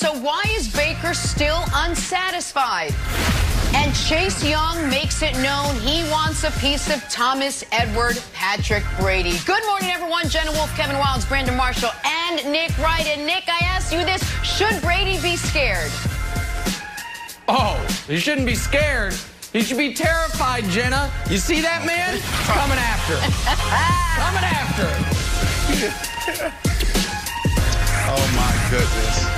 So why is Baker still unsatisfied? And Chase Young makes it known he wants a piece of Thomas Edward Patrick Brady. Good morning, everyone. Jenna Wolf, Kevin Wildes, Brandon Marshall, and Nick Wright. And Nick, I asked you this. Should Brady be scared? Oh, he shouldn't be scared. He should be terrified, Jenna. You see that man? He's coming after him. Coming after him. Oh, my goodness.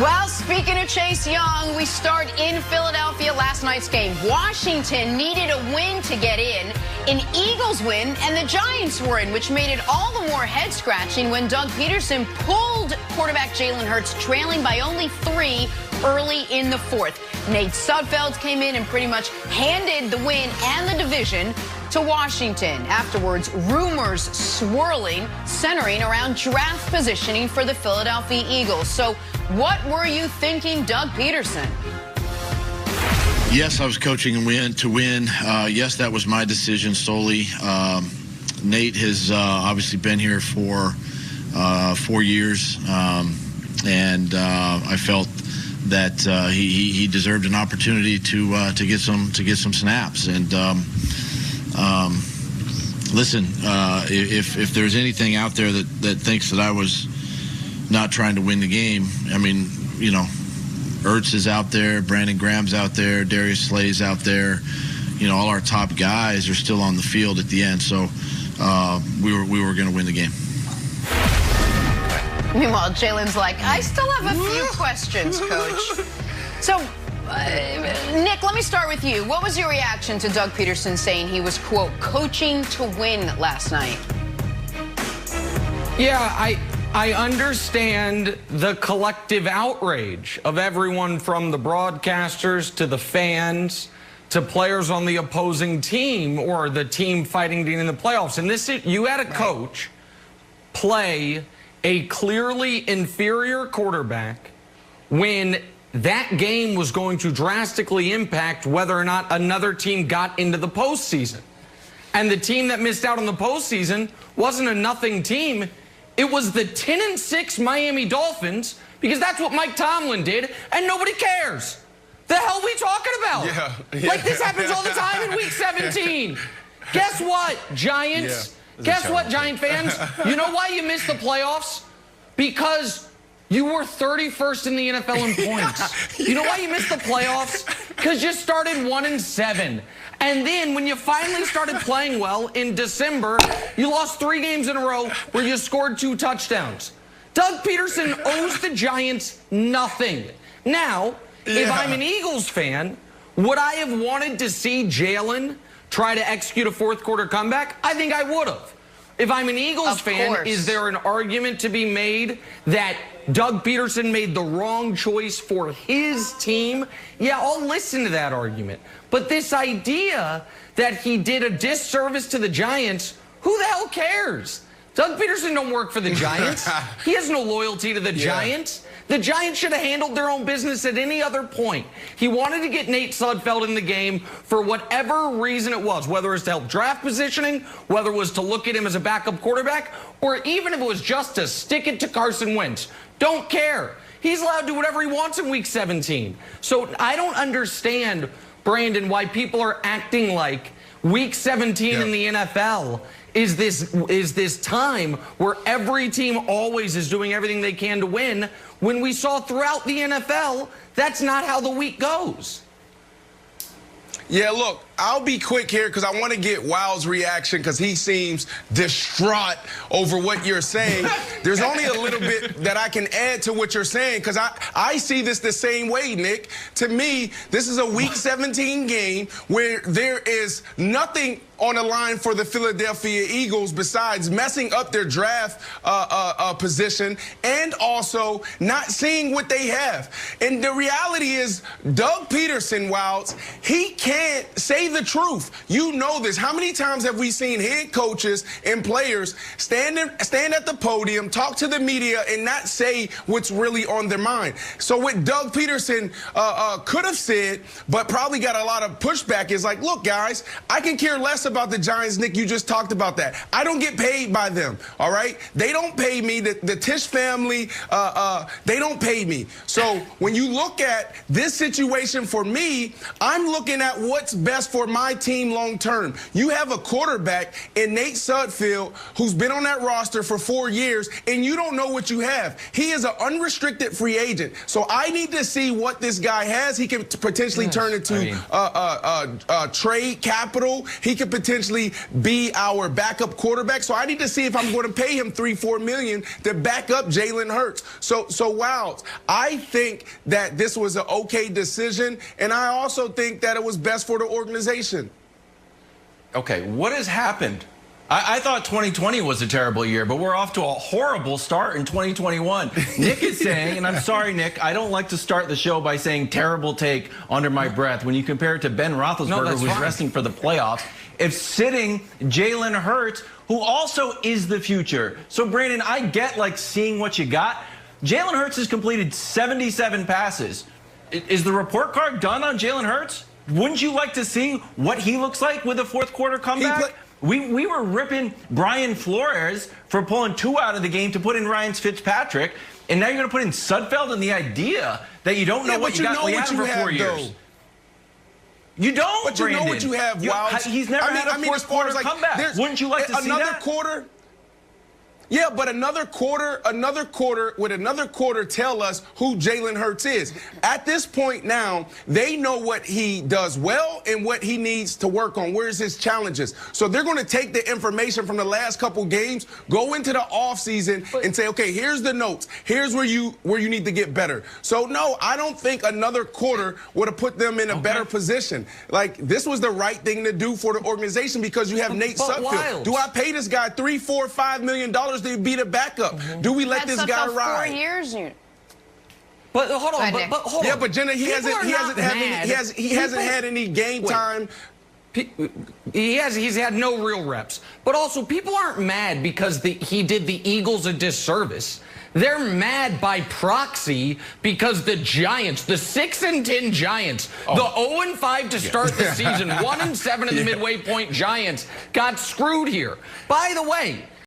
Well, speaking of Chase Young, we start in Philadelphia. Last night's game. Washington needed a win to get in. An Eagles win, and the Giants were in, which made it all the more head-scratching when Doug Pederson pulled quarterback Jalen Hurts, trailing by only 3 early in the fourth. Nate Sudfeld came in and pretty much handed the win and the division to Washington. Afterwards, rumors swirling, centering around draft positioning for the Philadelphia Eagles. So what were you thinking, Doug Pederson? Yes, I was coaching to win. Yes, that was my decision solely. Nate has obviously been here for 4 years, and I felt that he deserved an opportunity to get some snaps. And listen, if there's anything out there that thinks that I was not trying to win the game, I mean, you know, Ertz is out there, Brandon Graham's out there, Darius Slay's out there. You know, all our top guys are still on the field at the end. So we were going to win the game. Meanwhile, Jalen's like, I still have a few questions, Coach. So, Nick, let me start with you. What was your reaction to Doug Pederson saying he was, quote, coaching to win last night? Yeah, I understand the collective outrage of everyone from the broadcasters to the fans to players on the opposing team or the team fighting to get in the playoffs. And this, you had a coach play a clearly inferior quarterback when that game was going to drastically impact whether or not another team got into the postseason. And the team that missed out on the postseason wasn't a nothing team. It was the 10-6 Miami Dolphins, because that's what Mike Tomlin did, and nobody cares. The hell are we talking about? Yeah. Like, this happens all the time in Week 17. Guess what, Giants? Guess what, Giant fans? You know why you missed the playoffs? Because you were 31st in the NFL in points. You know why you missed the playoffs? Because you started 1-7. And then when you finally started playing well in December, you lost 3 games in a row where you scored 2 touchdowns. Doug Pederson owes the Giants nothing. Now, if I'm an Eagles fan, would I have wanted to see Jalen try to execute a fourth-quarter comeback? I think I would have. If I'm an Eagles fan, is there an argument to be made that Doug Pederson made the wrong choice for his team? Yeah, I'll listen to that argument. But this idea that he did a disservice to the Giants, who the hell cares? Doug Pederson don't work for the Giants. He has no loyalty to the Giants. The Giants should have handled their own business at any other point. He wanted to get Nate Sudfeld in the game for whatever reason it was, whether it's to help draft positioning, whether it was to look at him as a backup quarterback, or even if it was just to stick it to Carson Wentz. Don't care. He's allowed to do whatever he wants in Week 17. So I don't understand, Brandon, why people are acting like Week 17 in the NFL is this time where every team always is doing everything they can to win, when we saw throughout the NFL, that's not how the week goes. Yeah, look, I'll be quick here because I want to get Wild's reaction because he seems distraught over what you're saying. There's only a little bit that I can add to what you're saying because I see this the same way, Nick. To me, this is a Week 17 game where there is nothing on the line for the Philadelphia Eagles besides messing up their draft position and also not seeing what they have. And the reality is Doug Pederson, Wilds, he can't say Say the truth. You know this. How many times have we seen head coaches and players stand at the podium, talk to the media, and not say what's really on their mind? So what Doug Pederson could have said, but probably got a lot of pushback, is like, look, guys, I can care less about the Giants. Nick, you just talked about that. I don't get paid by them, all right? They don't pay me. The Tisch family, they don't pay me. So when you look at this situation for me, I'm looking at what's best for my team long term. You have a quarterback in Nate Sudfeld who's been on that roster for 4 years, and you don't know what you have. He is an unrestricted free agent. So I need to see what this guy has. He could potentially turn into trade capital. He could potentially be our backup quarterback. So I need to see if I'm going to pay him $3-4 million to back up Jalen Hurts. So Wilds, I think that this was an okay decision, and I also think that it was best for the organization. Okay, what has happened? I thought 2020 was a terrible year, but we're off to a horrible start in 2021. Nick is saying, and I'm sorry, Nick, I don't like to start the show by saying terrible take under my breath. When you compare it to Ben Roethlisberger, who's resting for the playoffs, if sitting Jalen Hurts, who also is the future. So, Brandon, I get, like, seeing what you got. Jalen Hurts has completed 77 passes. Is the report card done on Jalen Hurts? Wouldn't you like to see what he looks like with a fourth-quarter comeback? We were ripping Brian Flores for pulling 2 out of the game to put in Ryan Fitzpatrick, and now you're going to put in Sudfeld, and the idea that you don't know what you got for 4 years. You don't, but you Brandon. Know what you have, Wilds. He's never had a fourth-quarter comeback. Wouldn't you like to see that? Another quarter? Yeah, but another quarter tell us who Jalen Hurts is. At this point now, they know what he does well and what he needs to work on. Where's his challenges? So they're going to take the information from the last couple games, go into the offseason, and say, okay, here's the notes. Here's where you need to get better. So, no, I don't think another quarter would have put them in a better position. Like, this was the right thing to do for the organization because you have Nate Sudfeld. Do I pay this guy $3, $4, $5 million to be the backup? Do we let this guy ride? 4 years. But hold on, but hold on. Yeah, but Jenna, he hasn't had any game time. He's had no real reps. But also, people aren't mad because he did the Eagles a disservice. They're mad by proxy because the Giants, the 6-10 Giants, the 0-5 to start the season, 1-7 in the midway point Giants got screwed here. By the way,